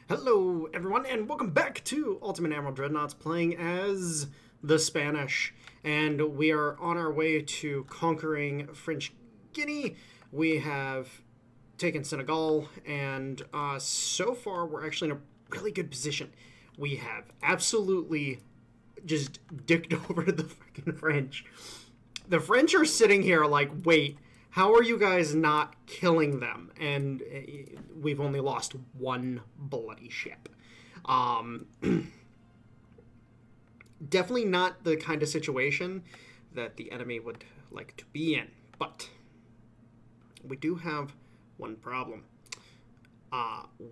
Hello, everyone, and welcome back to Ultimate Admiral Dreadnoughts, playing as the Spanish. And we are on our way to conquering French Guinea. We have taken Senegal, and so far we're actually in a really good position. We have absolutely just dicked over the freaking French. The French are sitting here like, wait, how are you guys not killing them? And we've only lost one bloody ship. Definitely not the kind of situation that the enemy would like to be in. But we do have one problem.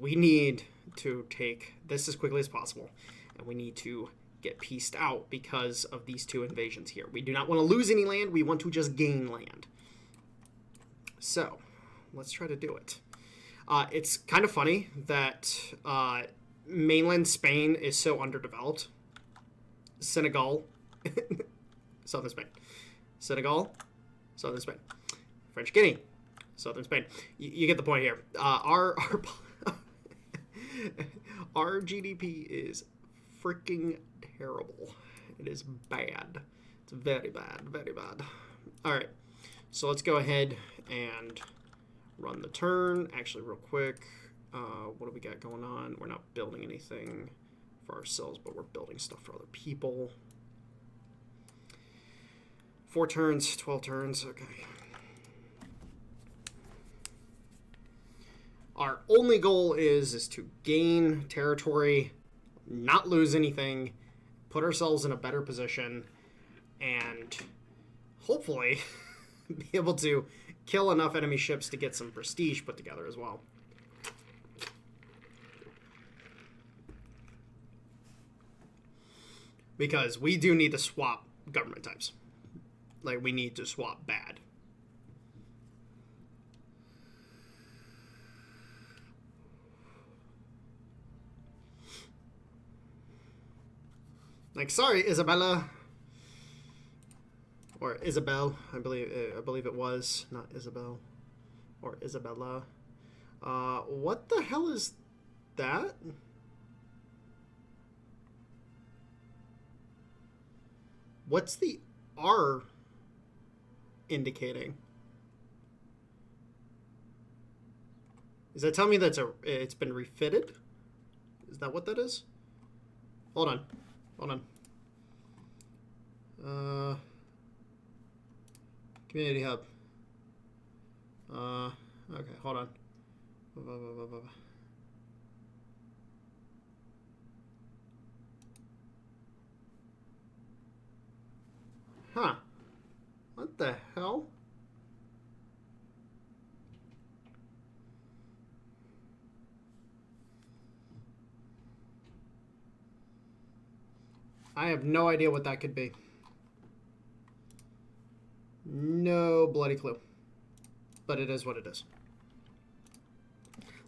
We need to take this as quickly as possible. And we need to get pieced out because of these two invasions here. We do not want to lose any land. We want to just gain land. So, let's try to do it. It's kind of funny that mainland Spain is so underdeveloped. Senegal, southern Spain. Senegal, southern Spain. French Guinea, southern Spain. You get the point here. Our GDP is freaking terrible. It is bad. It's very bad, very bad. All right. So let's go ahead and run the turn. Actually, real quick, what do we got going on? We're not building anything for ourselves, but we're building stuff for other people. 4 turns, 12 turns, okay. Our only goal is to gain territory, not lose anything, put ourselves in a better position, and hopefully be able to kill enough enemy ships to get some prestige put together as well. Because we do need to swap government types. Like, we need to swap bad. Like, sorry, Isabella. Or Isabel, I believe it was, not Isabel, or Isabella. What the hell is that? What's the R indicating? Is that telling me that it's been refitted? Is that what that is? Hold on. Community hub. Okay, hold on. Huh. What the hell? I have no idea what that could be. No bloody clue. But it is what it is.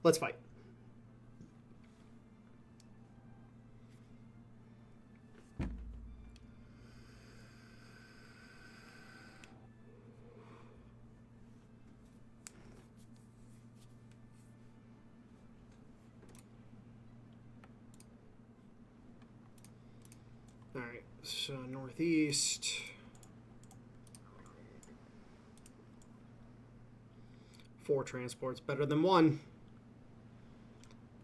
Let's fight. Alright, so northeast. Four transports, better than one.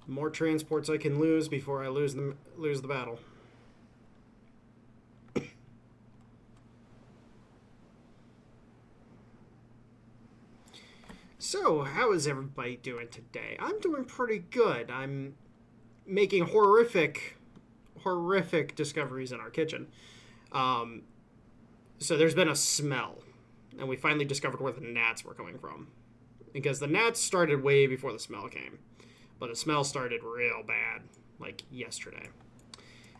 More transports I can lose before I lose the battle. So, how is everybody doing today? I'm doing pretty good. I'm making horrific discoveries in our kitchen. So there's been a smell, and we finally discovered where the gnats were coming from. Because the gnats started way before the smell came. But the smell started real bad, like yesterday.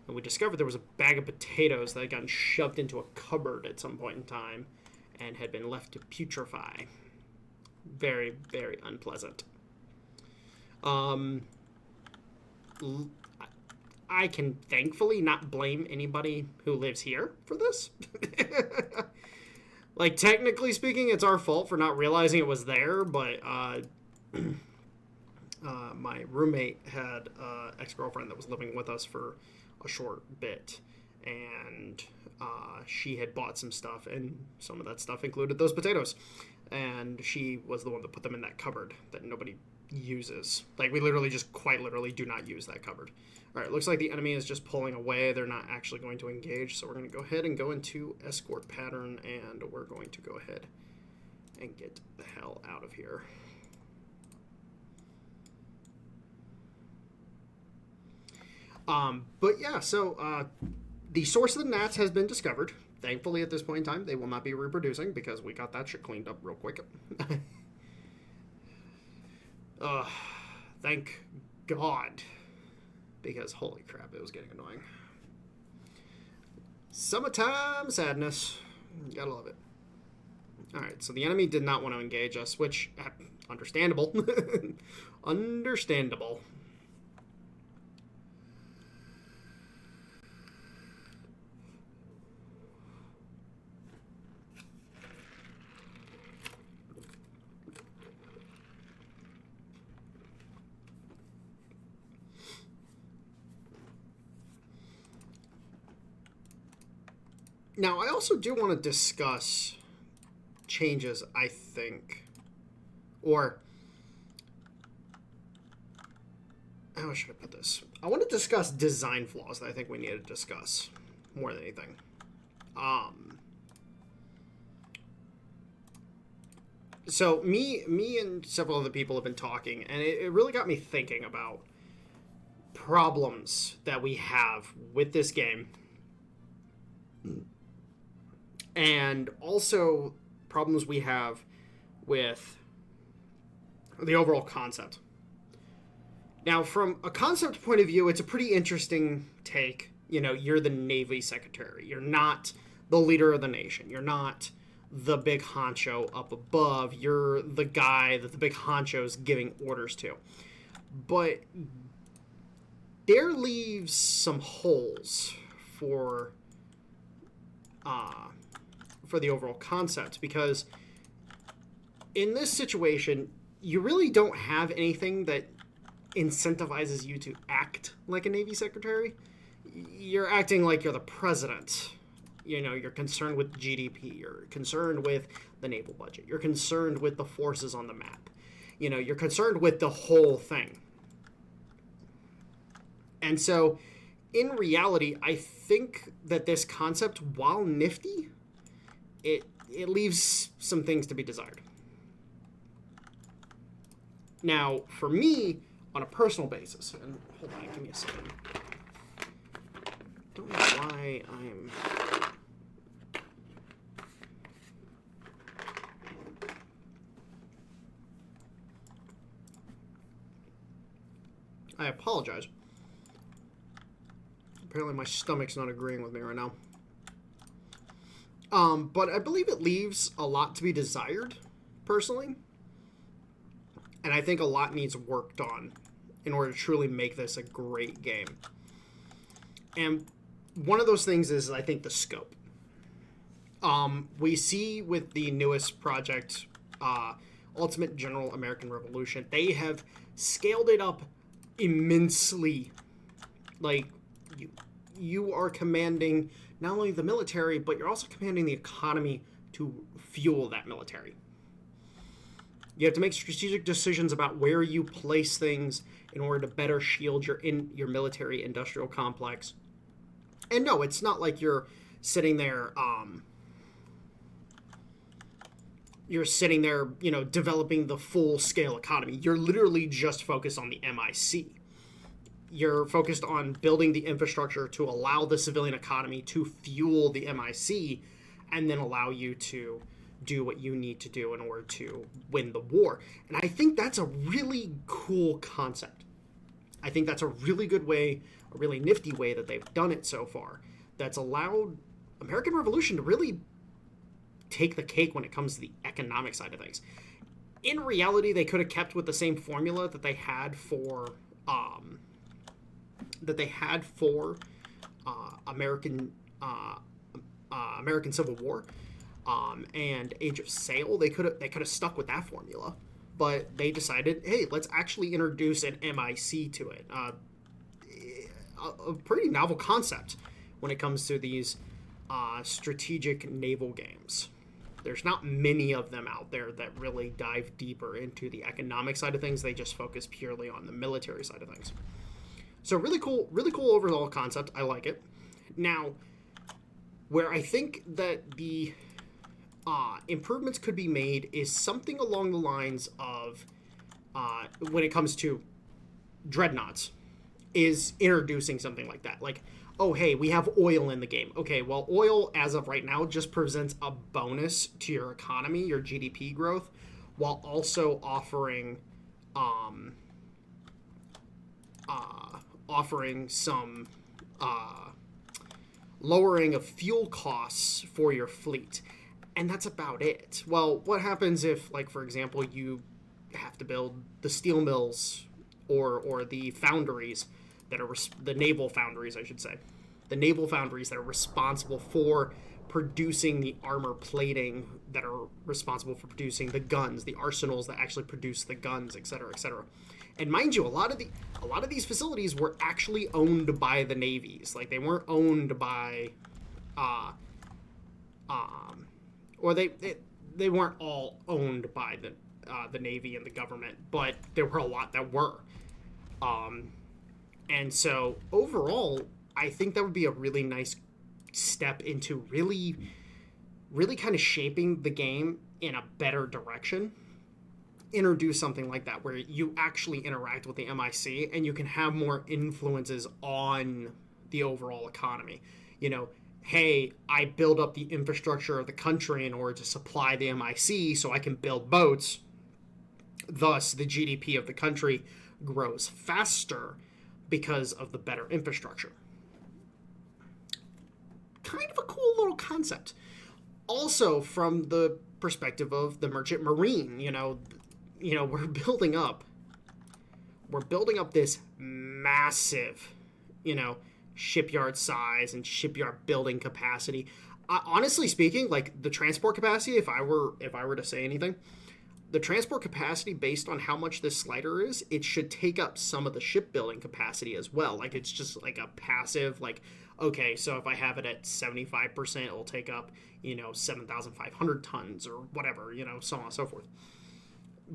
And we discovered there was a bag of potatoes that had gotten shoved into a cupboard at some point in time and had been left to putrefy. Very, very unpleasant. I can thankfully not blame anybody who lives here for this. Like, technically speaking, it's our fault for not realizing it was there, but my roommate had an ex-girlfriend that was living with us for a short bit, and she had bought some stuff, and some of that stuff included those potatoes, and she was the one that put them in that cupboard that nobody uses. Like, we literally just quite literally do not use that cupboard. All right, looks like the enemy is just pulling away. They're not actually going to engage, so we're going to go ahead and go into escort pattern, and we're going to go ahead and get the hell out of here. But yeah, so the source of the gnats has been discovered. Thankfully, at this point in time, they will not be reproducing because we got that shit cleaned up real quick. Thank God. Because, holy crap, it was getting annoying. Summertime sadness. Gotta love it. Alright, so the enemy did not want to engage us, which, understandable. Understandable. Now, I also do want to discuss changes, I think, or how should I put this? I want to discuss design flaws that I think we need to discuss more than anything. So me and several other people have been talking, and it really got me thinking about problems that we have with this game. And also problems we have with the overall concept. Now, from a concept point of view, it's a pretty interesting take. You know, you're the Navy Secretary. You're not the leader of the nation. You're not the big honcho up above. You're the guy that the big honcho is giving orders to. But there leaves some holes for the overall concept, because in this situation, you really don't have anything that incentivizes you to act like a Navy Secretary. You're acting like you're the president. You know, you're concerned with GDP. You're concerned with the naval budget. You're concerned with the forces on the map. You know, you're concerned with the whole thing. And so, in reality, I think that this concept, while nifty, it leaves some things to be desired. Now, for me, on a personal basis, and hold on, give me a second. Don't know why I'm... I apologize. Apparently my stomach's not agreeing with me right now. But I believe it leaves a lot to be desired, personally. And I think a lot needs worked on in order to truly make this a great game. And one of those things is, I think, the scope. We see with the newest project, Ultimate General American Revolution, they have scaled it up immensely. Like, you are commanding not only the military, but you're also commanding the economy to fuel that military. You have to make strategic decisions about where you place things in order to better shield your military industrial complex. And no, it's not like you're sitting there, you know, developing the full-scale economy. You're literally just focused on the MIC. You're focused on building the infrastructure to allow the civilian economy to fuel the MIC and then allow you to do what you need to do in order to win the war. And I think that's a really cool concept. I think that's a really good way, a really nifty way that they've done it so far, that's allowed American Revolution to really take the cake when it comes to the economic side of things. In reality, they could have kept with the same formula that they had for American Civil War and Age of Sail. They could have stuck with that formula. but they decided, hey, let's actually introduce an MIC to it. A pretty novel concept when it comes to these strategic naval games. There's not many of them out there that really dive deeper into the economic side of things. They just focus purely on the military side of things. So really cool overall concept. I like it. Now, where I think that the improvements could be made is something along the lines of when it comes to Dreadnoughts, is introducing something like that. Like, oh, hey, we have oil in the game. Okay, well, oil, as of right now, just presents a bonus to your economy, your GDP growth, while also offering some lowering of fuel costs for your fleet. And that's about it. Well, what happens if, like, for example, you have to build the steel mills or the foundries that are the naval foundries, I should say. The naval foundries that are responsible for producing the armor plating, that are responsible for producing the guns, the arsenals that actually produce the guns, etc., etc. And mind you, a lot of these facilities were actually owned by the navies. Like, they weren't owned by or they weren't all owned by the Navy and the government, but there were a lot that were. And so overall, I think that would be a really nice step into really, really kind of shaping the game in a better direction. Introduce something like that where you actually interact with the MIC and you can have more influences on the overall economy. You know, hey, I build up the infrastructure of the country in order to supply the MIC so I can build boats. Thus, the GDP of the country grows faster because of the better infrastructure. Kind of a cool little concept. Also, from the perspective of the merchant marine, we're building up this massive, shipyard size and shipyard building capacity. Honestly speaking, like the transport capacity, if I were to say anything, the transport capacity based on how much this slider is, it should take up some of the shipbuilding capacity as well. Like, it's just like a passive, like, okay, so if I have it at 75%, it'll take up, 7,500 tons or whatever, so on and so forth.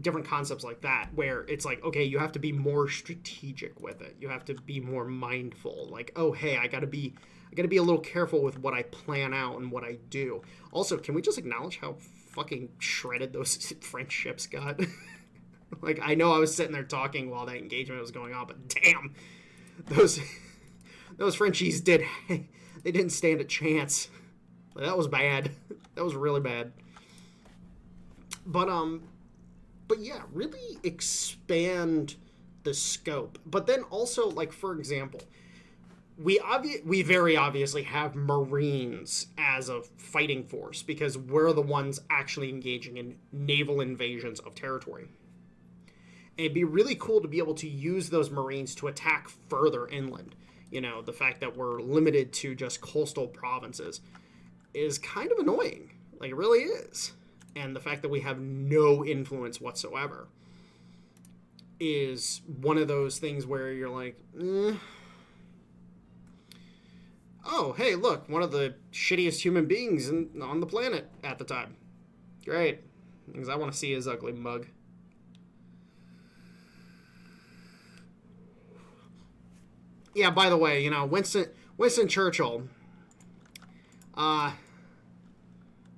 Different concepts like that, where it's like, okay, you have to be more strategic with it. You have to be more mindful. Like, oh, hey, I gotta be a little careful with what I plan out and what I do. Also, can we just acknowledge how fucking shredded those French ships got? Like, I know I was sitting there talking while that engagement was going on, but damn, those Frenchies didn't stand a chance. That was bad. That was really bad. But yeah, really expand the scope. But then also, like, for example, we very obviously have Marines as a fighting force because we're the ones actually engaging in naval invasions of territory. And it'd be really cool to be able to use those Marines to attack further inland. The fact that we're limited to just coastal provinces is kind of annoying. Like, it really is. And the fact that we have no influence whatsoever is one of those things where you're like, oh, hey, look, one of the shittiest human beings on the planet at the time. Great. Because I want to see his ugly mug. Yeah, by the way, Winston Churchill,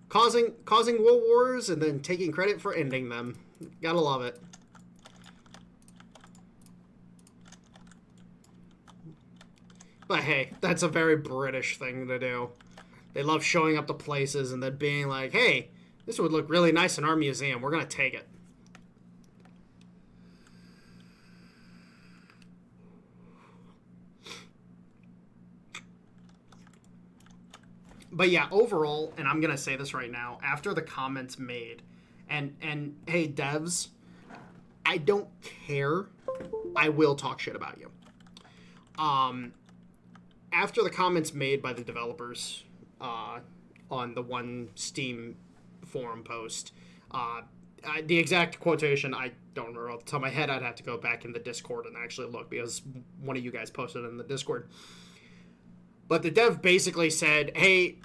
causing world wars and then taking credit for ending them. Gotta love it. But hey, that's a very British thing to do. They love showing up to places and then being like, hey, this would look really nice in our museum. We're gonna take it. But yeah, overall, and I'm going to say this right now, after the comments made, and hey, devs, I don't care. I will talk shit about you. After the comments made by the developers on the one Steam forum post, The exact quotation, I don't remember off the top of my head. I'd have to go back in the Discord and actually look because one of you guys posted it in the Discord. But the dev basically said, hey,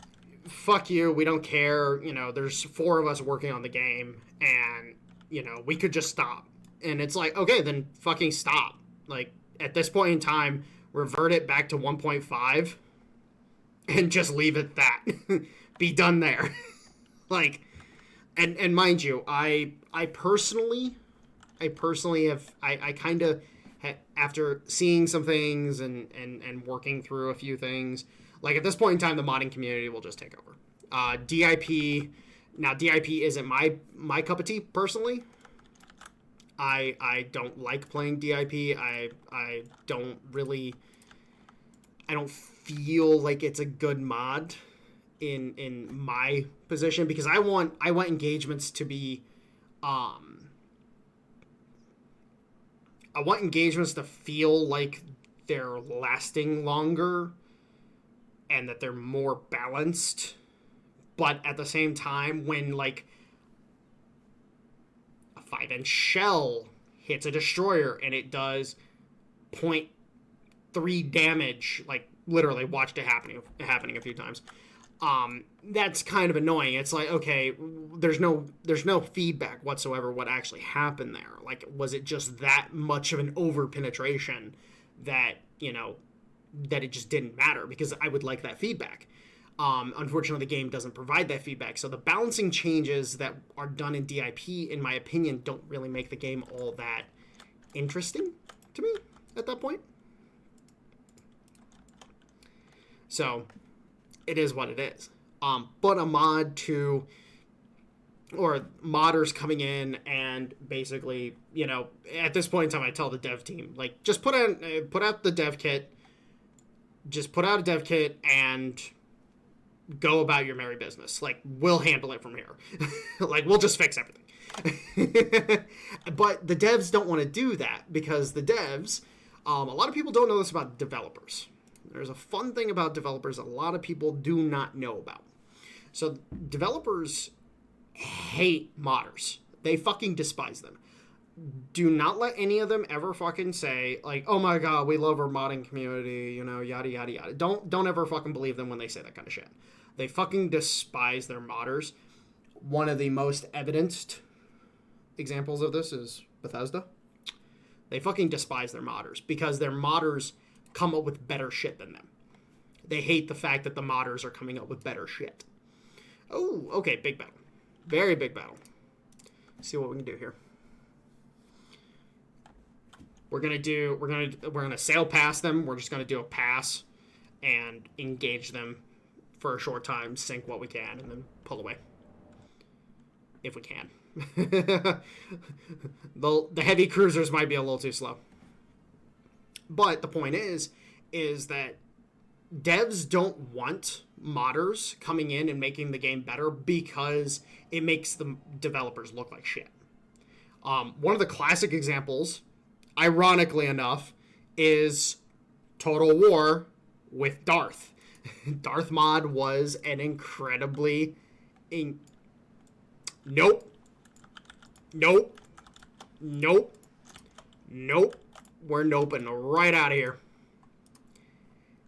fuck you, we don't care. There's 4 of us working on the game, and, we could just stop. And it's like, okay, then fucking stop. Like, at this point in time, revert it back to 1.5 and just leave it that. Be done there. Like, and mind you, I personally have, I kind of, after seeing some things and working through a few things, like, at this point in time, the modding community will just take over. DIP, now DIP isn't my cup of tea, personally. I don't like playing DIP. I don't feel like it's a good mod in my position, because I want engagements to be I want engagements to feel like they're lasting longer and that they're more balanced. But at the same time, when, like, a 5-inch shell hits a destroyer and it does 0.3 damage, like, literally watched it happening a few times, that's kind of annoying. It's like, okay, there's no feedback whatsoever what actually happened there. Like, was it just that much of an over penetration that, that it just didn't matter? Because I would like that feedback. Unfortunately, the game doesn't provide that feedback. So the balancing changes that are done in DIP, in my opinion, don't really make the game all that interesting to me at that point. So it is what it is. But a mod to, or modders coming in and basically, at this point in time, I tell the dev team, like, just put out the dev kit. Just put out a dev kit and go about your merry business. Like, we'll handle it from here. Like, we'll just fix everything. But the devs don't want to do that, because the devs, a lot of people don't know this about developers. There's a fun thing about developers that a lot of people do not know about. So developers hate modders. They fucking despise them. Do not let any of them ever fucking say, like, oh my god, we love our modding community, yada, yada, yada. Don't ever fucking believe them when they say that kind of shit. They fucking despise their modders. One of the most evidenced examples of this is Bethesda. They fucking despise their modders because their modders come up with better shit than them. They hate the fact that the modders are coming up with better shit. Oh, okay, big battle. Very big battle. Let's see what we can do here. We're gonna sail past them. We're just gonna do a pass and engage them for a short time, sink what we can, and then pull away. If we can. The heavy cruisers might be a little too slow. But the point is that devs don't want modders coming in and making the game better because it makes the developers look like shit. One of the classic examples, ironically enough, is Total War with Darth. Darth mod was an incredibly... Nope. We're noping right out of here.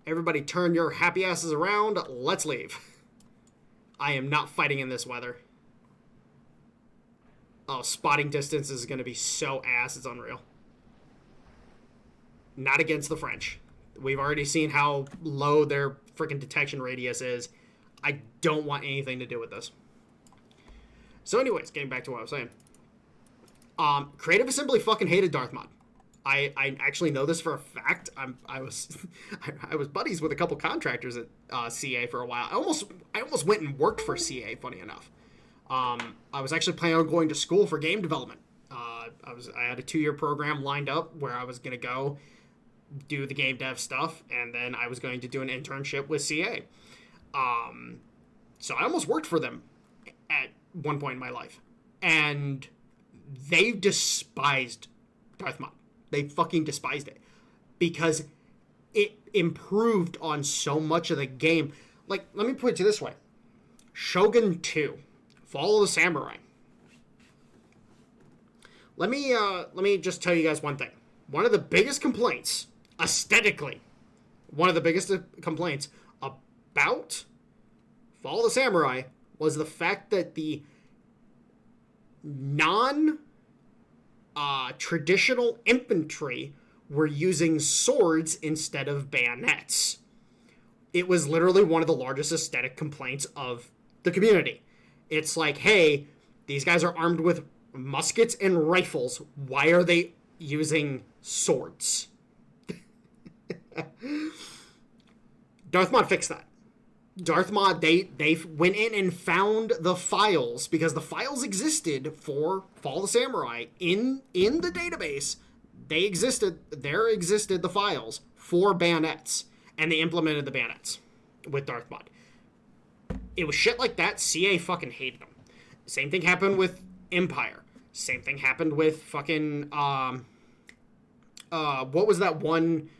Everybody turn your happy asses around. Let's leave. I am not fighting in this weather. Oh, spotting distance is going to be so ass. It's unreal. Not against the French. We've already seen how low their freaking detection radius is. I don't want anything to do with this. So anyways, getting back to what I was saying. Creative Assembly fucking hated Darth mod. I actually know this for a fact. I was buddies with a couple contractors at CA for a while. I almost went and worked for CA. Funny enough, I was actually planning on going to school for game development. I had a 2-year program lined up where I was gonna go do the game dev stuff, and then I was going to do an internship with CA. So I almost worked for them at one point in my life, and they despised Darth mod. They fucking despised it because it improved on so much of the game. Like, let me put it this way. Shogun 2, Fall of the Samurai. Let me just tell you guys one thing. One of the biggest complaints, aesthetically, one of the biggest complaints about Fall of the Samurai was the fact that the non traditional infantry were using swords instead of bayonets. It was literally one of the largest aesthetic complaints of the community. It's like, hey, these guys are armed with muskets and rifles. Why are they using swords? Darth Maul fixed that. Darth Maul, they went in and found the files, because the files existed for Fall of the Samurai in the database. There existed the files for bayonets, and they implemented the bayonets with Darth Maul. It was shit like that. CA fucking hated them. Same thing happened with Empire. Same thing happened with fucking what was that one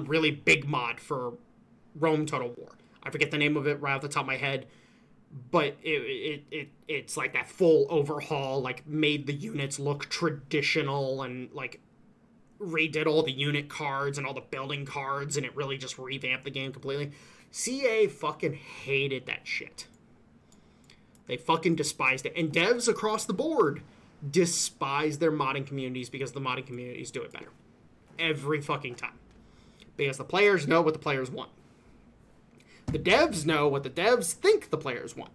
really big mod for Rome Total War? I forget the name of it right off the top of my head, but it's like that full overhaul, like made the units look traditional and like redid all the unit cards and all the building cards, and it really just revamped the game completely. CA fucking hated that shit. They fucking despised it. And devs across the board despise their modding communities because the modding communities do it better. Every fucking time. Because the players know what the players want. The devs know what the devs think the players want.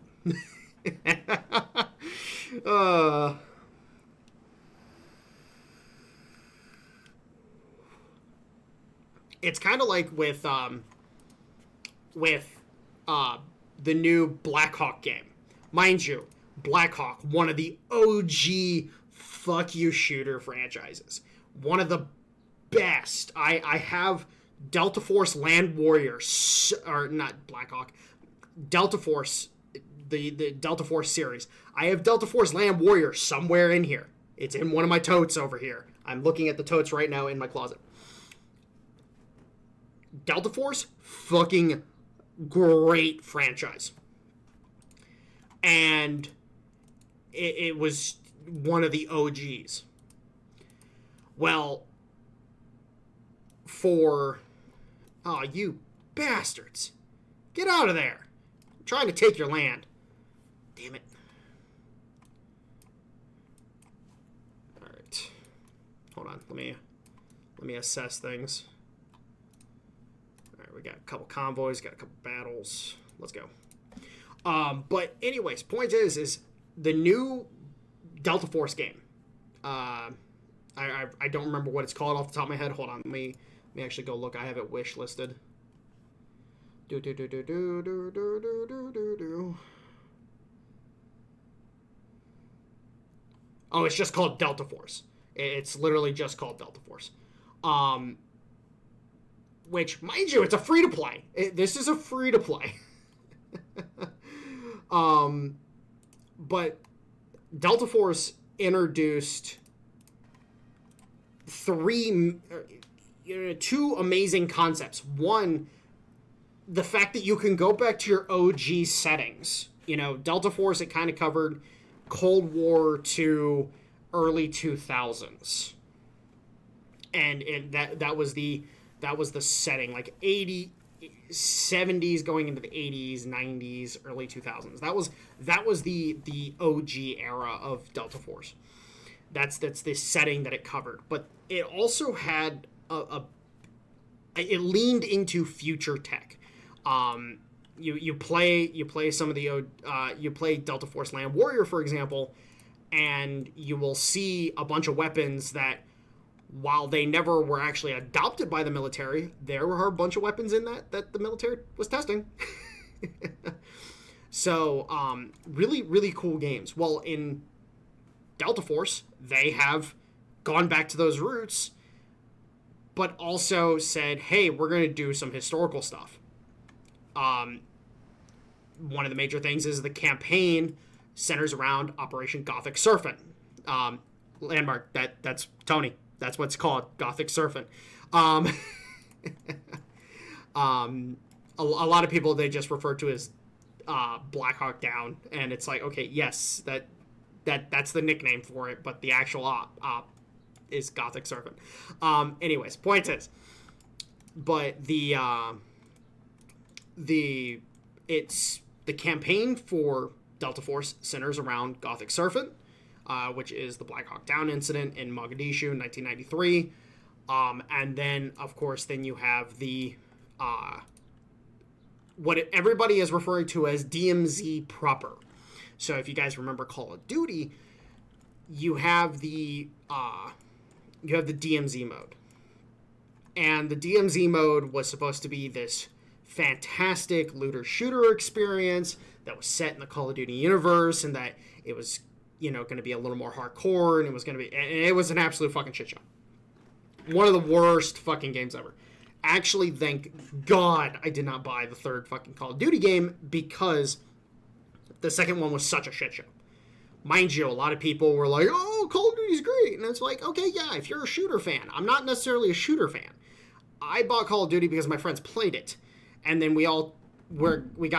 It's kind of like with the new Blackhawk game. Mind you, Blackhawk, one of the OG fuck you shooter franchises. One of the best. I have Delta Force Land Warrior, or not Blackhawk, Delta Force, the Delta Force series. I have Delta Force Land Warrior somewhere in here. It's in one of my totes over here. I'm looking at the totes right now in my closet. Delta Force, fucking great franchise. And it was one of the OGs. Well, oh, you bastards. Get out of there. I'm trying to take your land. Damn it. Alright. Hold on. Let me assess things. Alright, we got a couple convoys, got a couple battles. Let's go. But anyways, point is the new Delta Force game. I don't remember what it's called off the top of my head. Hold on, let me actually go look. I have it wish listed. Oh, it's just called Delta Force. It's literally just called Delta Force. Which, mind you, it's a free-to-play. This is a free-to-play. But Delta Force introduced two amazing concepts. One, the fact that you can go back to your OG settings. You know, Delta Force, it kind of covered Cold War to early 2000s. And that was the setting, like 70s going into the 80s, 90s, early 2000s. That was the OG era of Delta Force. That's the setting that it covered. But it also had it leaned into future tech. You play some of the you play Delta Force Land Warrior, for example, and you will see a bunch of weapons that, while they never were actually adopted by the military, there were a bunch of weapons in that the military was testing. So, really, really cool games. Well, in Delta Force, they have gone back to those roots, but also said, hey, we're going to do some historical stuff. One of the major things is the campaign centers around Operation Gothic Serpent. Landmark, that's Tony. That's what it's called, Gothic Serpent. A lot of people, they just refer to it as Black Hawk Down, and it's like, okay, yes, That's the nickname for it, but the actual op is Gothic Servant. Anyways, point is, but the campaign for Delta Force centers around Gothic Servant, which is the Black Hawk Down incident in Mogadishu in 1993. And then, of course, then you have the everybody is referring to as DMZ proper. So if you guys remember Call of Duty, you have the DMZ mode. And the DMZ mode was supposed to be this fantastic looter-shooter experience that was set in the Call of Duty universe, and that it was, going to be a little more hardcore, and it was an absolute fucking shit show. One of the worst fucking games ever. Actually, thank God I did not buy the third fucking Call of Duty game, because the second one was such a shit show. Mind you, a lot of people were like, oh, Call of Duty's great. And it's like, okay, yeah, if you're a shooter fan. I'm not necessarily a shooter fan. I bought Call of Duty because my friends played it. And then we got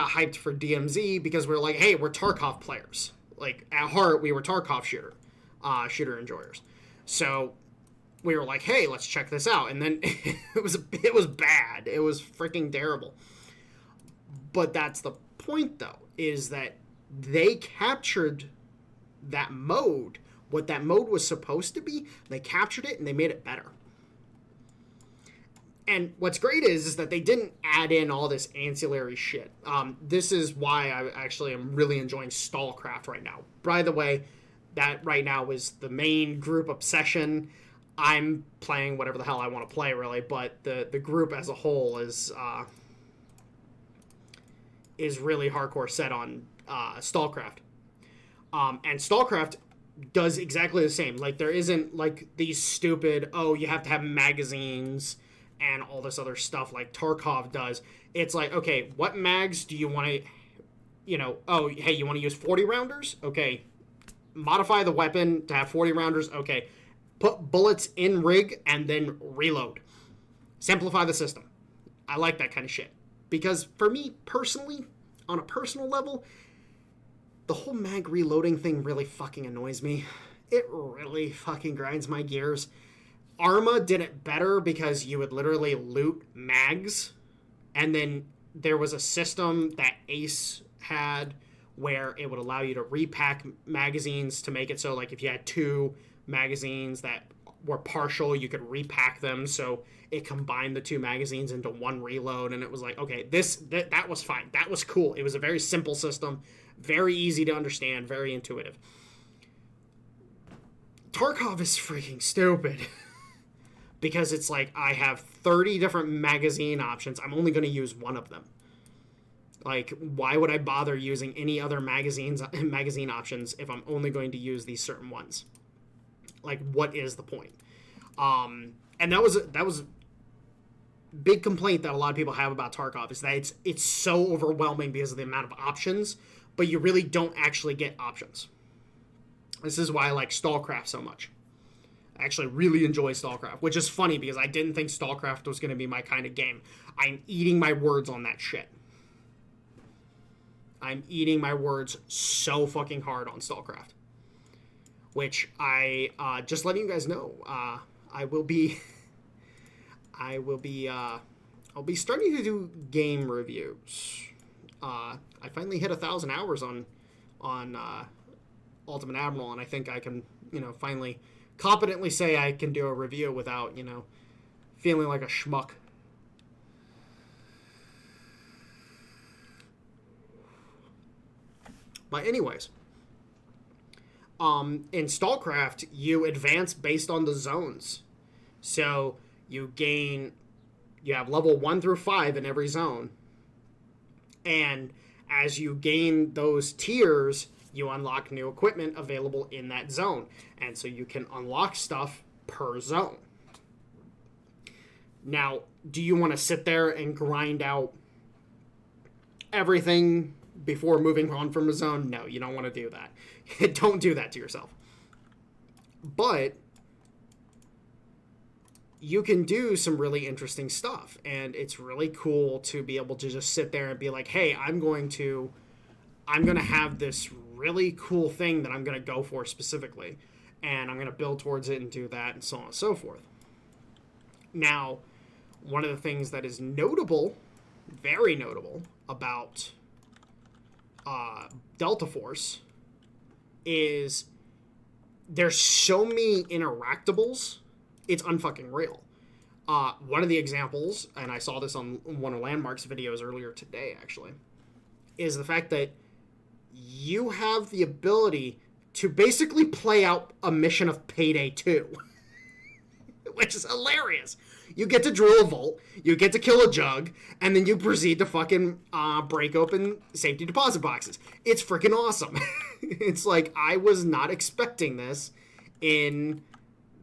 hyped for DMZ because we were like, hey, we're Tarkov players. Like, at heart, we were Tarkov shooter enjoyers. So we were like, hey, let's check this out. And then it was bad. It was freaking terrible. But that's the point, though, is that they captured that mode, what that mode was supposed to be. They captured it and they made it better. And what's great is that they didn't add in all this ancillary shit. This is why I actually am really enjoying StallCraft right now. By the way, that right now is the main group obsession. I'm playing whatever the hell I want to play, really, but the group as a whole is really hardcore set on StallCraft. And StallCraft does exactly the same. Like, there isn't, like, these stupid, you have to have magazines and all this other stuff like Tarkov does. It's like, okay, what mags do you want to, you want to use 40 rounders? Okay. Modify the weapon to have 40 rounders. Okay. Put bullets in rig and then reload. Simplify the system. I like that kind of shit. Because for me, personally, on a personal level, the whole mag reloading thing really fucking annoys me. It really fucking grinds my gears. Arma did it better because you would literally loot mags, and then there was a system that Ace had where it would allow you to repack magazines to make it so, like, if you had 2 magazines that were partial, you could repack them so it combined the 2 magazines into one reload. And it was like, okay, that was fine. That was cool. It was a very simple system, very easy to understand, very intuitive. Tarkov is freaking stupid. Because it's like, I have 30 different magazine options. I'm only going to use one of them. Like, why would I bother using any other magazine options if I'm only going to use these certain ones? Like, what is the point? And that was a big complaint that a lot of people have about Tarkov, is that it's so overwhelming because of the amount of options, but you really don't actually get options. This is why I like StallCraft so much. I actually really enjoy StallCraft, which is funny because I didn't think StallCraft was going to be my kind of game. I'm eating my words on that shit. I'm eating my words so fucking hard on StallCraft. Which just letting you guys know, I'll be starting to do game reviews. I finally hit 1,000 hours on Ultimate Admiral, and I think I can, finally competently say I can do a review without, feeling like a schmuck. But anyways, in StallCraft, you advance based on the zones. So you have level 1 through 5 in every zone. And as you gain those tiers, you unlock new equipment available in that zone. And so you can unlock stuff per zone. Now, do you want to sit there and grind out everything before moving on from a zone? No, you don't want to do that. Don't do that to yourself. But you can do some really interesting stuff. And it's really cool to be able to just sit there and be like, hey, I'm going to have this really cool thing that I'm going to go for specifically, and I'm going to build towards it and do that, and so on and so forth. Now, one of the things that is notable, very notable, about Delta Force is there's so many interactables, it's unfucking real. One of the examples, and I saw this on one of Landmark's videos earlier today, actually, is the fact that you have the ability to basically play out a mission of Payday 2. Which is hilarious. You get to drill a vault, you get to kill a jug, and then you proceed to fucking break open safety deposit boxes. It's freaking awesome. It's like, I was not expecting this in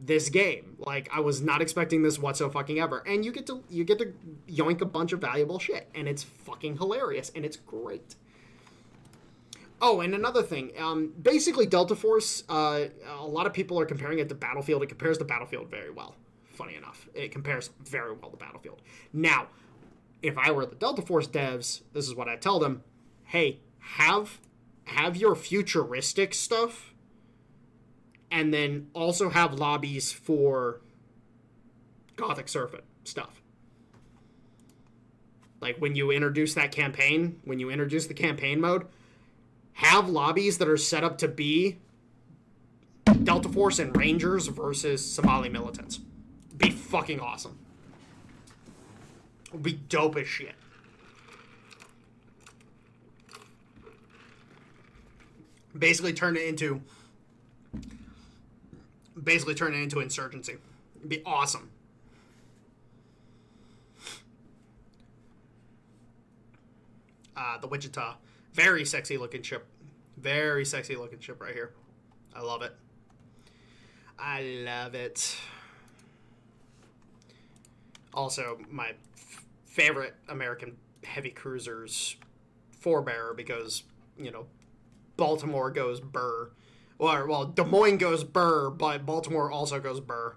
this game. Like, I was not expecting this whatsoever. And you get to yoink a bunch of valuable shit, and it's fucking hilarious, and it's great. Oh, and another thing, basically Delta Force, a lot of people are comparing it to Battlefield. It compares to Battlefield very well, funny enough. It compares very well to Battlefield. Now, if I were the Delta Force devs, this is what I'd tell them. Hey, have your futuristic stuff, and then also have lobbies for Gothic Serpent stuff. Like, when you introduce that campaign, when you introduce the campaign mode, have lobbies that are set up to be Delta Force and Rangers versus Somali militants. Be fucking awesome. Be dope as shit. Basically turn it into insurgency. It'd be awesome. The Wichita. Very sexy looking ship. Very sexy looking ship right here. I love it. I love it. Also, my favorite American heavy cruisers forebearer, because, you know, Baltimore goes burr. Well, Des Moines goes burr, but Baltimore also goes burr.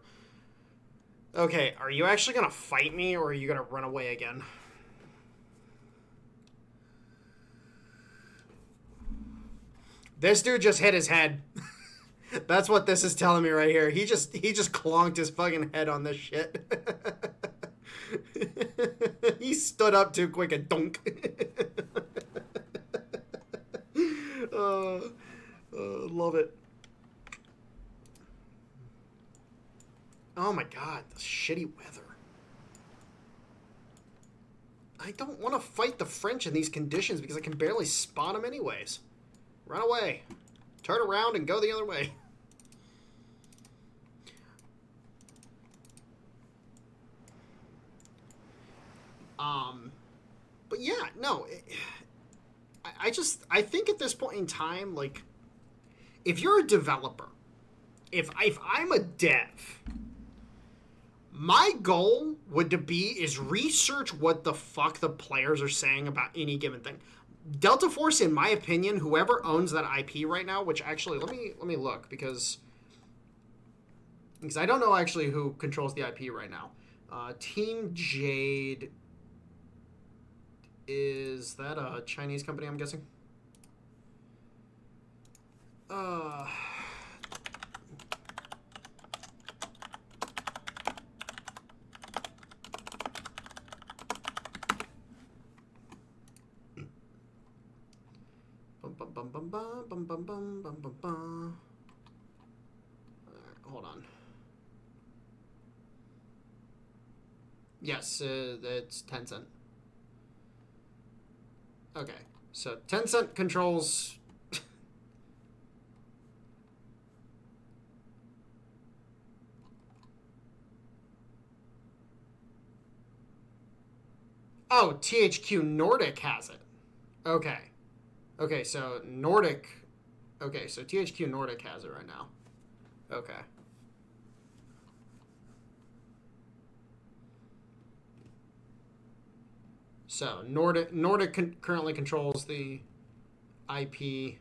Okay, are you actually going to fight me, or are you going to run away again? This dude just hit his head. That's what this is telling me right here. He just clonked his fucking head on this shit. He stood up too quick and dunk. Love it. Oh my god, the shitty weather. I don't want to fight the French in these conditions because I can barely spot them anyways. Run away. Turn around and go the other way. But yeah, no. I think at this point in time, like, if you're a developer, if I'm a dev, my goal is research what the fuck the players are saying about any given thing. Delta Force, in my opinion, whoever owns that IP right now, which actually, let me look, because I don't know actually who controls the IP right now. Team Jade, is that a Chinese company, I'm guessing? Hold on. Yes, it's Tencent. Okay, so Tencent controls... Oh, THQ Nordic has it. Okay. Okay, so Nordic... Okay, so THQ Nordic has it right now. Okay. So Nordic currently controls the IP.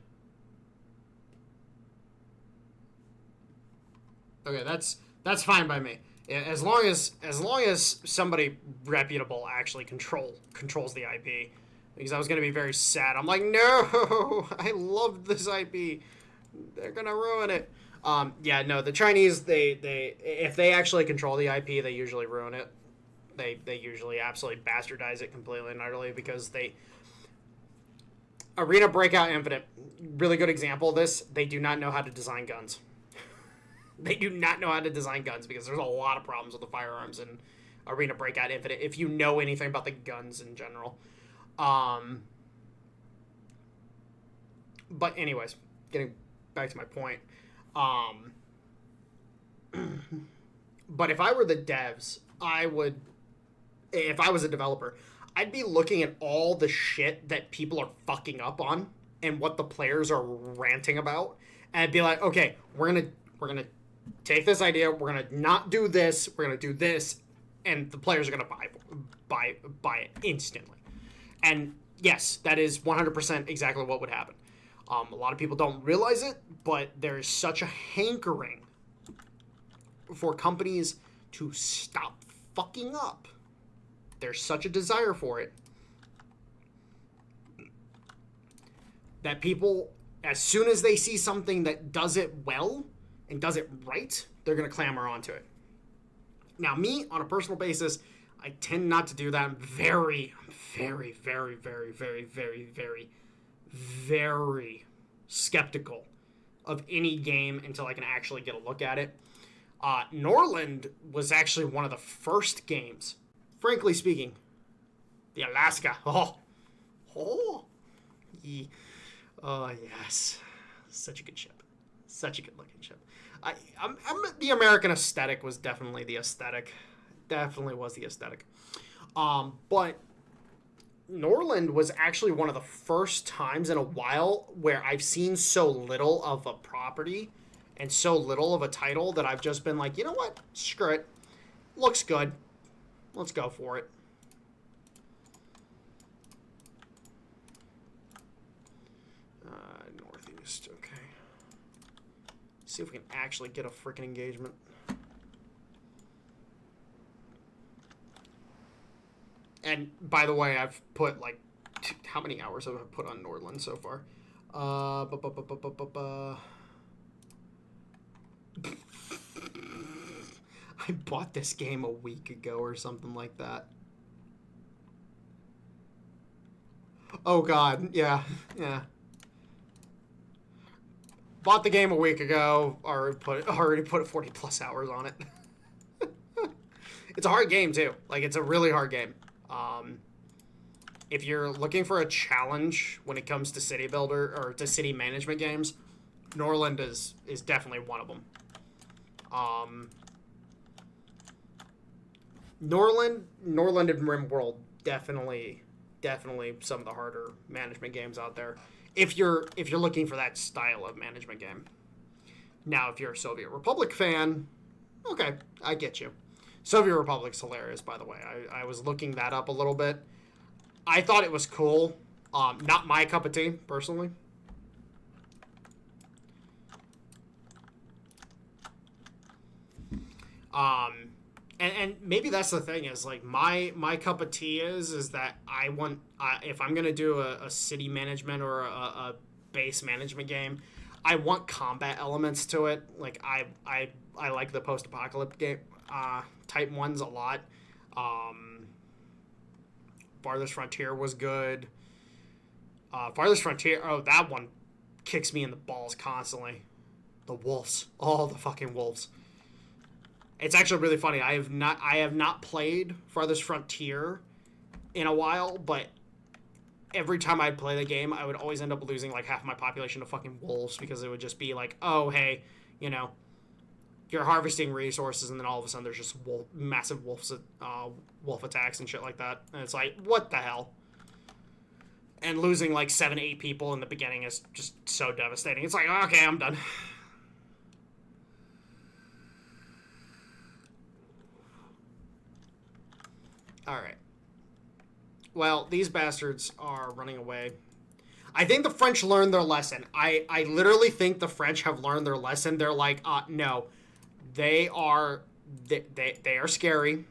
Okay, that's fine by me. As long as somebody reputable actually controls the IP, because I was going to be very sad. I'm like, no, I loved this IP. They're going to ruin it. Yeah, no, the Chinese, they if they actually control the IP, they usually ruin it. They usually absolutely bastardize it completely and utterly because they... Arena Breakout Infinite, really good example of this. They do not know how to design guns. They do not know how to design guns because there's a lot of problems with the firearms in Arena Breakout Infinite if you know anything about the guns in general. But anyways, getting back to my point. But if I were the devs, if I was a developer, I'd be looking at all the shit that people are fucking up on and what the players are ranting about, and I'd be like, okay, we're gonna take this idea, we're gonna not do this, we're gonna do this, and the players are gonna buy it instantly. And yes, that is 100% exactly what would happen. A lot of people don't realize it, but there's such a hankering for companies to stop fucking up. There's such a desire for it that people, as soon as they see something that does it well and does it right, they're going to clamor onto it. Now, me, on a personal basis, I tend not to do that. I'm very, very, very, very, very, very, very, very skeptical of any game until I can actually get a look at it. Norland was actually one of the first games, frankly speaking. The Alaska. Oh, yes. Such a good ship. Such a good looking ship. The American aesthetic was definitely the aesthetic. Definitely was the aesthetic. But Norland was actually one of the first times in a while where I've seen so little of a property and so little of a title that I've just been like, you know what? Screw it. Looks good. Let's go for it. Northeast, okay. See if we can actually get a freaking engagement. And by the way, I've put like, how many hours have I put on Nordland so far? I bought this game a week ago or something like that. Oh god, yeah. Bought the game a week ago, already put 40 plus hours on it. It's a hard game too. Like, it's a really hard game. If you're looking for a challenge when it comes to city builder or to city management games, Norland is definitely one of them. Norland and RimWorld definitely some of the harder management games out there. If you're looking for that style of management game. Now, if you're a Soviet Republic fan, okay, I get you. Soviet Republic's hilarious, by the way. I was looking that up a little bit. I thought it was cool. Not my cup of tea, personally. And maybe that's the thing is, like, my cup of tea is that I want, if I'm going to do a city management or a base management game, I want combat elements to it. Like, I like the post-apocalyptic game type ones a lot. Farthest Frontier was good. Farthest Frontier, that one kicks me in the balls constantly. The wolves. Oh, the fucking wolves. It's actually really funny. I have not played Farthest Frontier in a while, but every time I'd play the game, I would always end up losing like half my population to fucking wolves because it would just be like, oh, hey, you know, you're harvesting resources, and then all of a sudden there's just massive wolf attacks and shit like that. And it's like, what the hell? And losing like 7-8 people in the beginning is just so devastating. It's like, okay, I'm done. Alright. Well, these bastards are running away. I think the French learned their lesson. I literally think the French have learned their lesson. They're like, no. They are scary.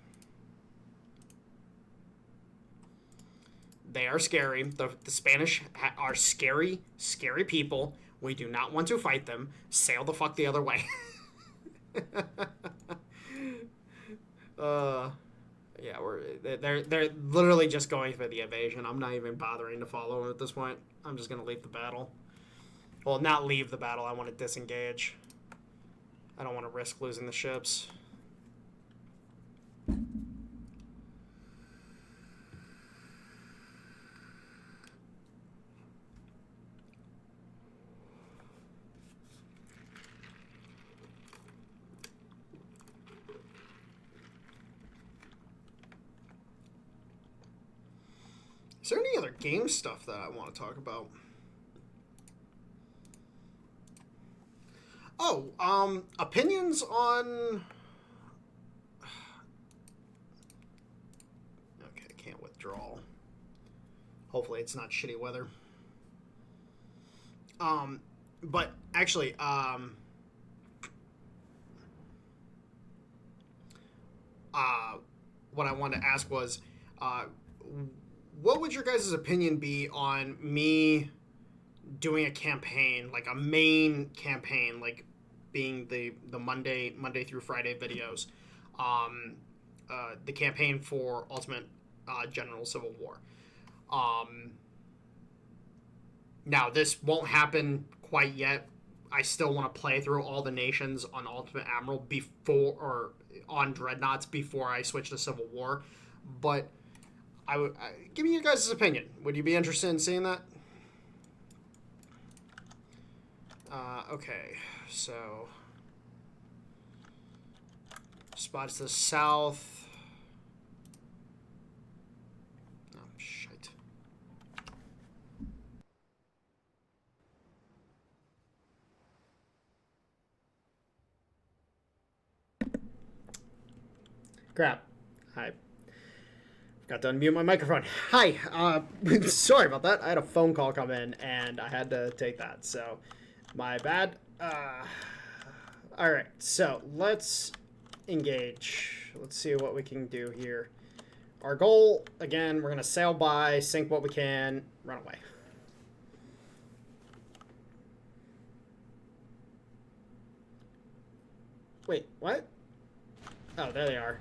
They are scary. The Spanish are scary, scary people. We do not want to fight them. Sail the fuck the other way. Yeah, they're literally just going for the invasion. I'm not even bothering to follow them at this point. I'm just gonna leave the battle. Well, not leave the battle. I want to disengage. I don't want to risk losing the ships. Is there any other game stuff that I want to talk about? Oh, opinions on... Okay, can't withdraw. Hopefully it's not shitty weather. But actually, what I wanted to ask was, what would your guys' opinion be on me doing a campaign, like a main campaign, like being the Monday through Friday videos, the campaign for Ultimate General Civil War. Now this won't happen quite yet. I still want to play through all the nations on Ultimate Admiral before, or on Dreadnoughts before I switch to Civil War, but give me your guys' opinion. Would you be interested in seeing that? Okay, so spots to the south. Oh, shite. Crap. Hi. Got to unmute my microphone. Hi. Sorry about that. I had a phone call come in, and I had to take that, so my bad. Alright, so let's engage. Let's see what we can do here. Our goal, again, we're going to sail by, sink what we can, run away. Wait, what? Oh, there they are.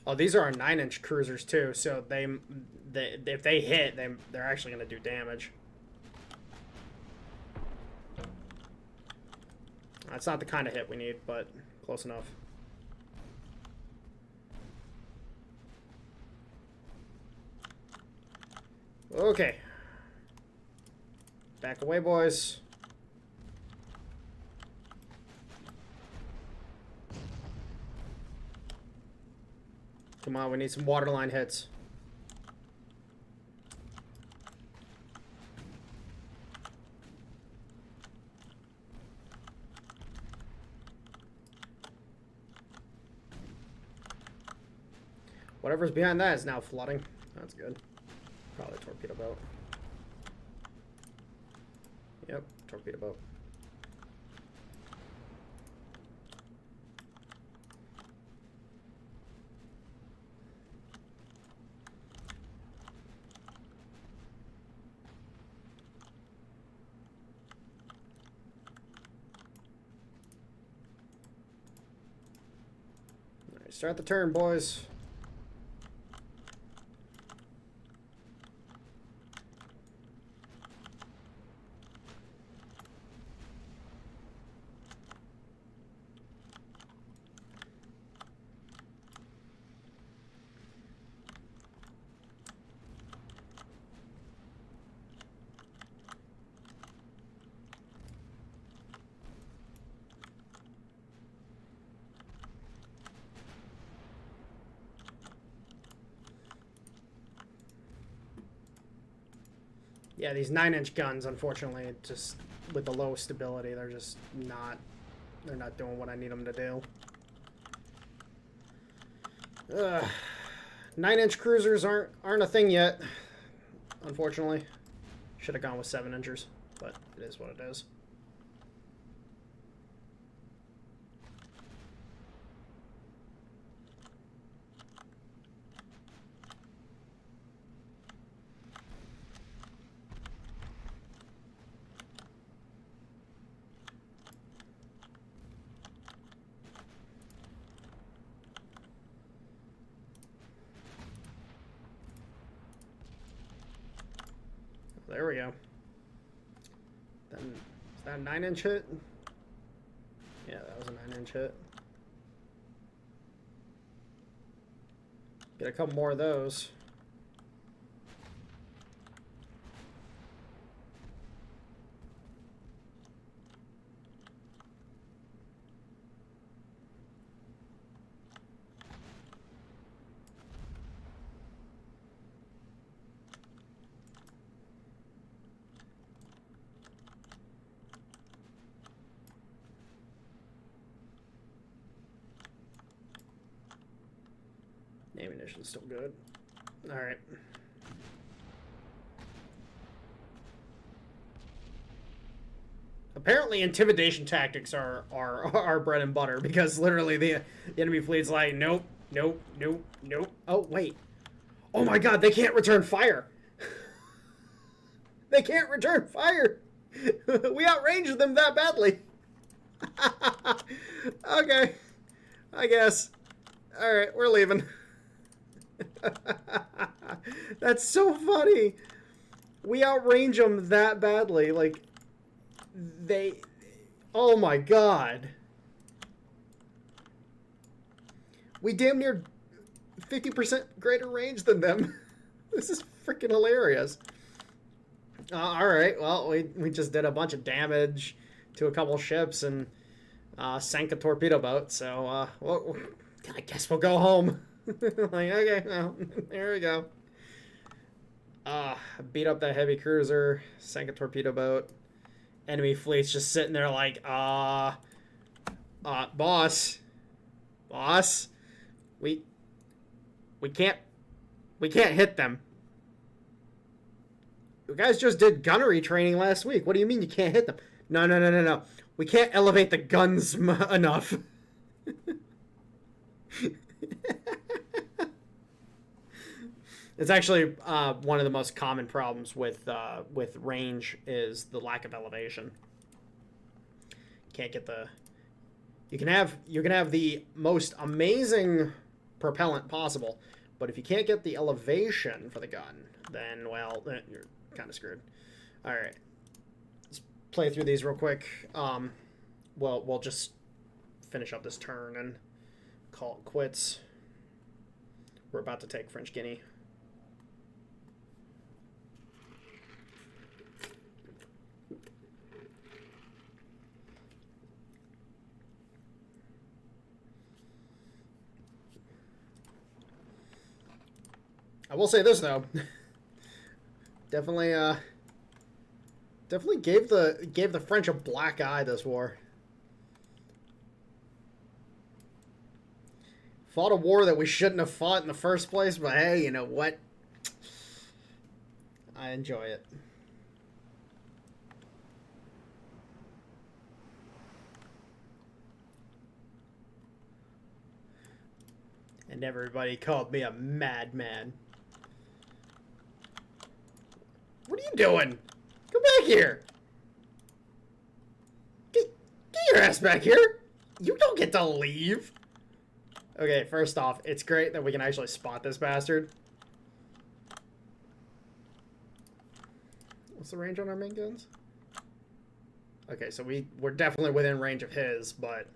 Oh, these are our 9-inch cruisers too, so they if they hit, they're actually going to do damage. That's not the kind of hit we need, but close enough. Okay. Back away, boys. Come on, we need some waterline hits. Whatever's behind that is now flooding. That's good. Probably a torpedo boat. Yep, torpedo boat. Start the turn, boys. Yeah, these 9-inch guns, unfortunately, just with the low stability, they're just not, they're not doing what I need them to do. Ugh. 9-inch cruisers aren't a thing yet, unfortunately. Should have gone with 7-inchers, but it is what it is. There we go. Then, is that a 9-inch hit? Yeah, that was a 9-inch hit. Get a couple more of those. Ammunition's still good. All right. Apparently, intimidation tactics are bread and butter, because literally the enemy fleet's like, nope, nope, nope, nope. Oh, wait. Oh my god, they can't return fire. They can't return fire. We outranged them that badly. Okay. I guess. All right, we're leaving. That's so funny. We outrange them that badly. Like, they... Oh my god. We damn near 50% greater range than them. This is freaking hilarious. Alright, well, we just did a bunch of damage to a couple ships and sank a torpedo boat, so well, I guess we'll go home. Like, okay, well, there we go. Beat up that heavy cruiser, sank a torpedo boat. Enemy fleet's just sitting there like, boss, we can't hit them. You guys just did gunnery training last week. What do you mean you can't hit them? No. We can't elevate the guns enough. It's actually one of the most common problems with range is the lack of elevation. Can't get the... You can have the most amazing propellant possible, but if you can't get the elevation for the gun, then, well, you're kind of screwed. All right, let's play through these real quick. Well, we'll just finish up this turn and call it quits. We're about to take French Guinea. I will say this though, definitely gave the French a black eye this war. Fought a war that we shouldn't have fought in the first place, but hey, you know what? I enjoy it. And everybody called me a madman. What are you doing? Come back here. Get your ass back here. You don't get to leave. Okay, first off, it's great that we can actually spot this bastard. What's the range on our main guns? Okay, so we're definitely within range of his, but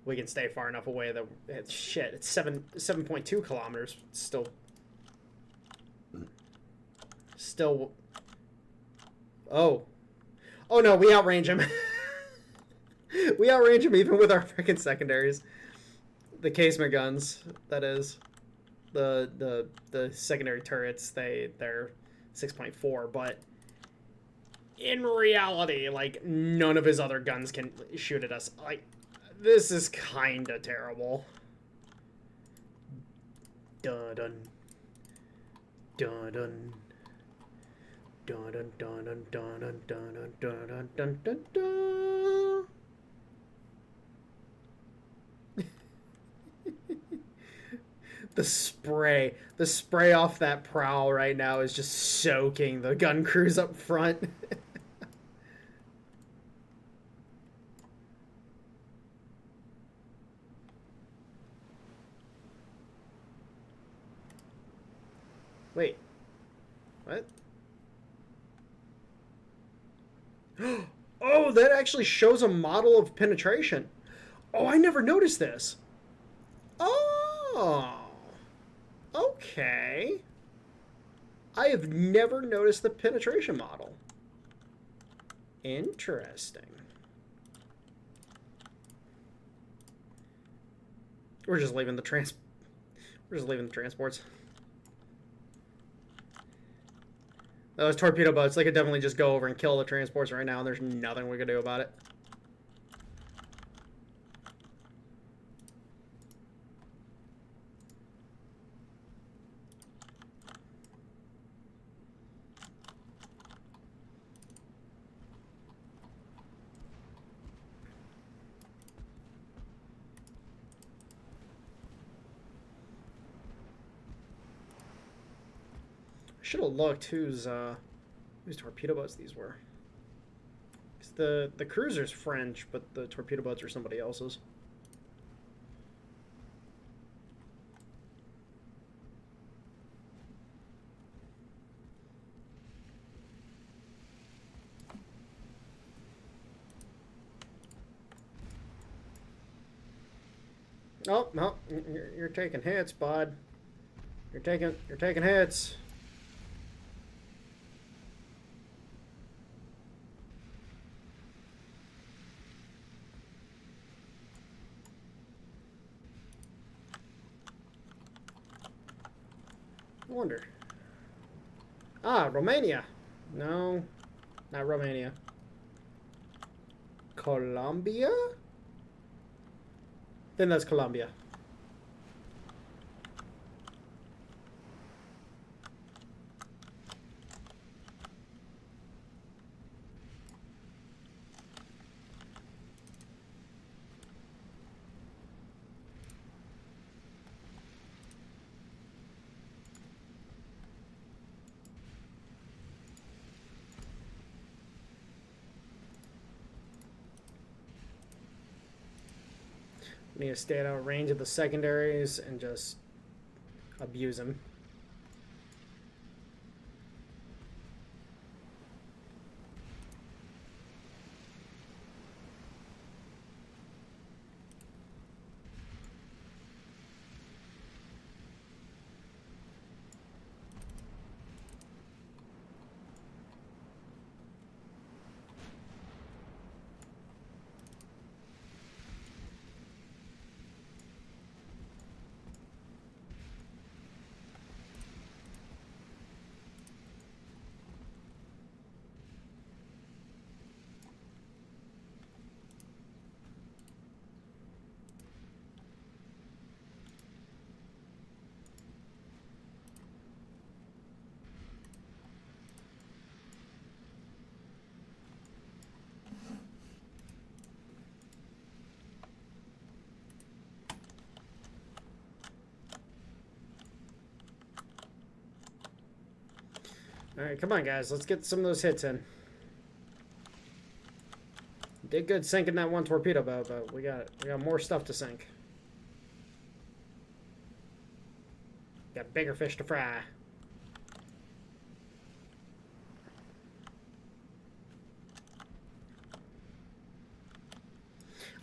we can stay far enough away that it's 7.2 kilometers. Still. Oh no, we outrange him. We outrange him even with our freaking secondaries. The casement guns, that is. The secondary turrets, they're 6.4, but in reality, like, none of his other guns can shoot at us. Like, this is kinda terrible. Dun dun. Dun dun. Dun dun dun dun dun dun dun dun dun dun dun. The spray off that prow right now is just soaking the gun crews up front. Wait, what? Oh, that actually shows a model of penetration. Oh, I never noticed this. Oh, okay. I have never noticed the penetration model. Interesting. We're just leaving the transports. Those torpedo boats, they could definitely just go over and kill the transports right now, and there's nothing we could do about it. Should have looked whose torpedo boats these were. The cruiser's French, but the torpedo boats are somebody else's. Oh no, you're taking hits, bud. You're taking hits. I wonder. Ah, Romania. No, not Romania. Colombia? Then that's Colombia. Need to stay out of range of the secondaries and just abuse them. Alright, come on, guys. Let's get some of those hits in. Did good sinking that one torpedo boat, but we got more stuff to sink. Got bigger fish to fry.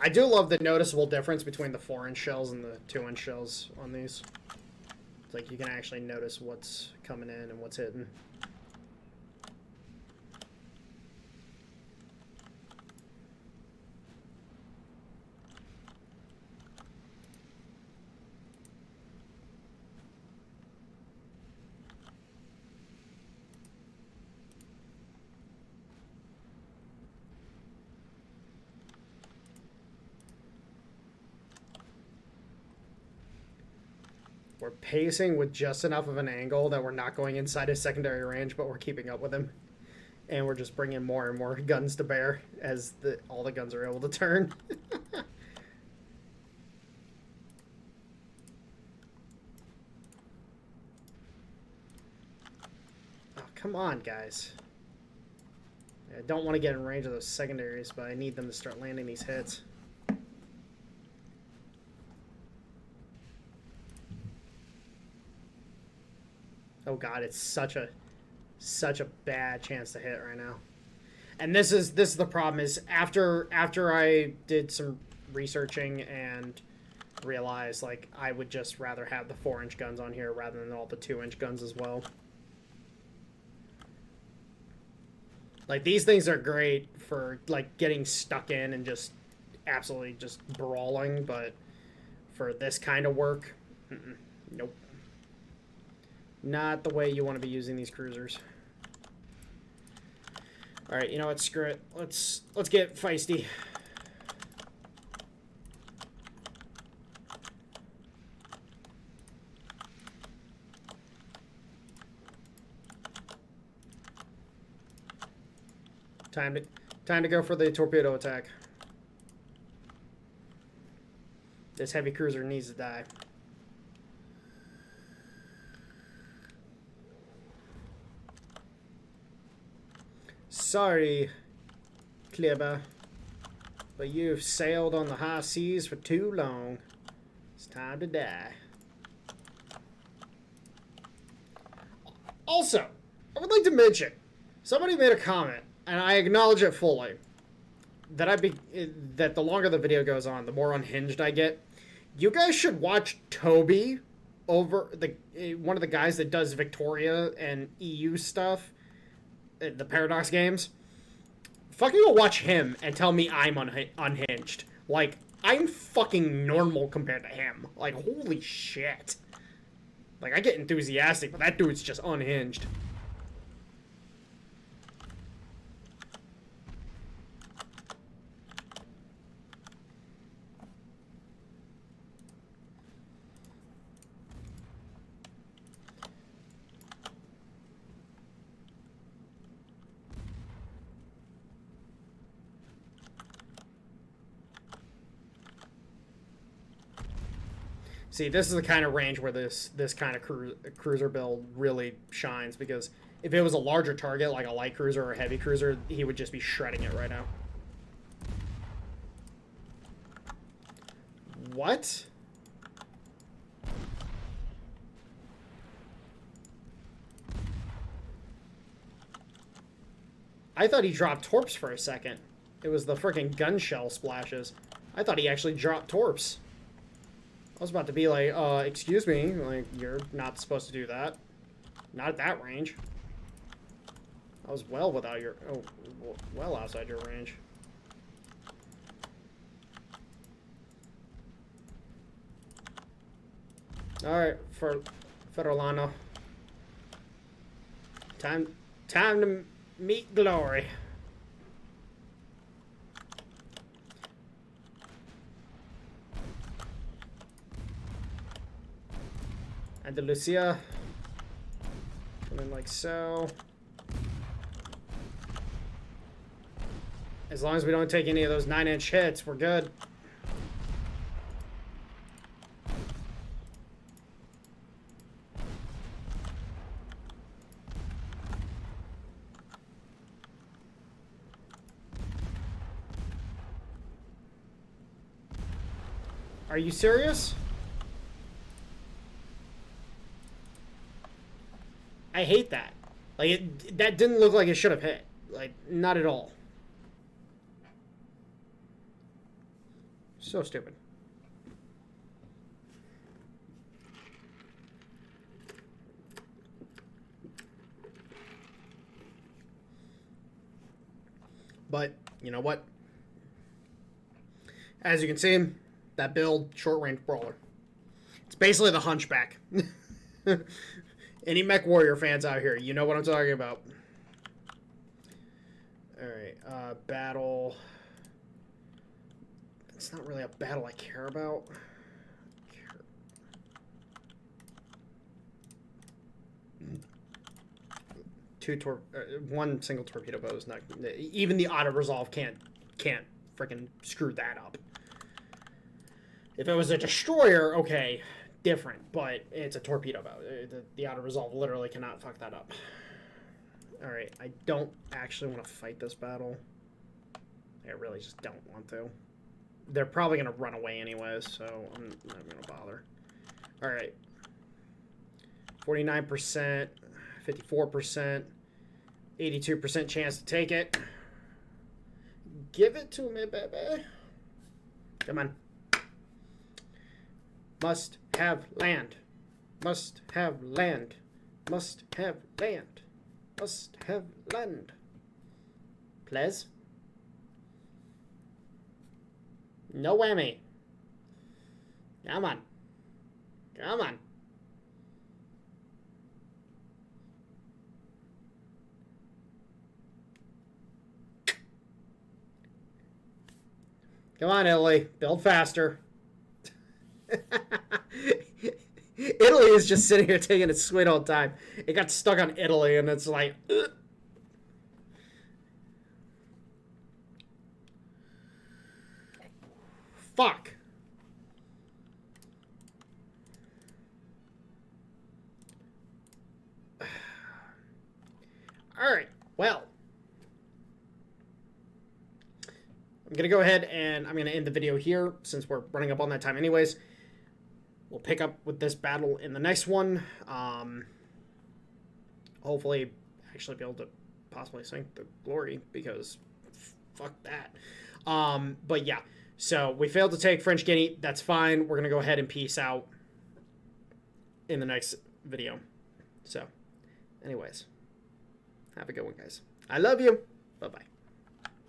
I do love the noticeable difference between the 4-inch shells and the 2-inch shells on these. It's like you can actually notice what's coming in and what's hitting. We're pacing with just enough of an angle that we're not going inside his secondary range, but we're keeping up with him. And we're just bringing more and more guns to bear as all the guns are able to turn. Oh, come on, guys. I don't want to get in range of those secondaries, but I need them to start landing these hits. Oh god, it's such a bad chance to hit right now. And this is the problem is after I did some researching and realized like I would just rather have the 4-inch guns on here rather than all the 2-inch guns as well. Like these things are great for like getting stuck in and just absolutely just brawling, but for this kind of work, nope. Not the way you want to be using these cruisers. All right, you know what? Screw it. Let's get feisty. Time to go for the torpedo attack. This heavy cruiser needs to die. Sorry, Kleber, but you've sailed on the high seas for too long. It's time to die. Also, I would like to mention, somebody made a comment, and I acknowledge it fully, that that the longer the video goes on, the more unhinged I get. You guys should watch Toby over one of the guys that does Victoria and EU stuff. The Paradox games. Fucking go watch him and tell me I'm unhinged. Like, I'm fucking normal compared to him. Like, holy shit. Like, I get enthusiastic, but that dude's just unhinged. See, this is the kind of range where this kind of cruiser build really shines, because if it was a larger target, like a light cruiser or a heavy cruiser, he would just be shredding it right now. What? I thought he dropped torps for a second. It was the freaking gun shell splashes. I thought he actually dropped torps. I was about to be like, excuse me, like, you're not supposed to do that. Not at that range. I was well without your, well outside your range. Alright, for Ferrolano. Time to meet glory. And the Lucia. Come in like so. As long as we don't take any of those 9-inch hits, we're good. Are you serious? I hate that. Like, that didn't look like it should have hit. Like, not at all. So stupid. But, you know what? As you can see, that build, short-range brawler. It's basically the Hunchback. Any Mech Warrior fans out here, you know what I'm talking about. Alright, battle. It's not really a battle I care about. one single torpedo boat is not. Even the auto resolve can't freaking screw that up. If it was a destroyer, okay, different, but it's a torpedo boat. The auto resolve literally cannot fuck that up. All right, I don't actually want to fight this battle. I really just don't want to. They're probably going to run away anyways, so I'm not going to bother. All right. 49%, 54%, 82% chance to take it. Give it to me, baby. Come on. Must have land. Must have land. Must have land. Must have land. Please. No whammy. Come on. Come on. Come on, Italy. Build faster. Italy is just sitting here taking its sweet old time. It got stuck on Italy, and it's like... Ugh. Fuck. Alright, well. I'm going to go ahead and I'm going to end the video here since we're running up on that time anyways. We'll pick up with this battle in the next one. Hopefully actually be able to possibly sink the Glory because fuck that. But yeah, so we failed to take French Guinea. That's fine. We're going to go ahead and peace out in the next video. So anyways, have a good one, guys. I love you. Bye-bye.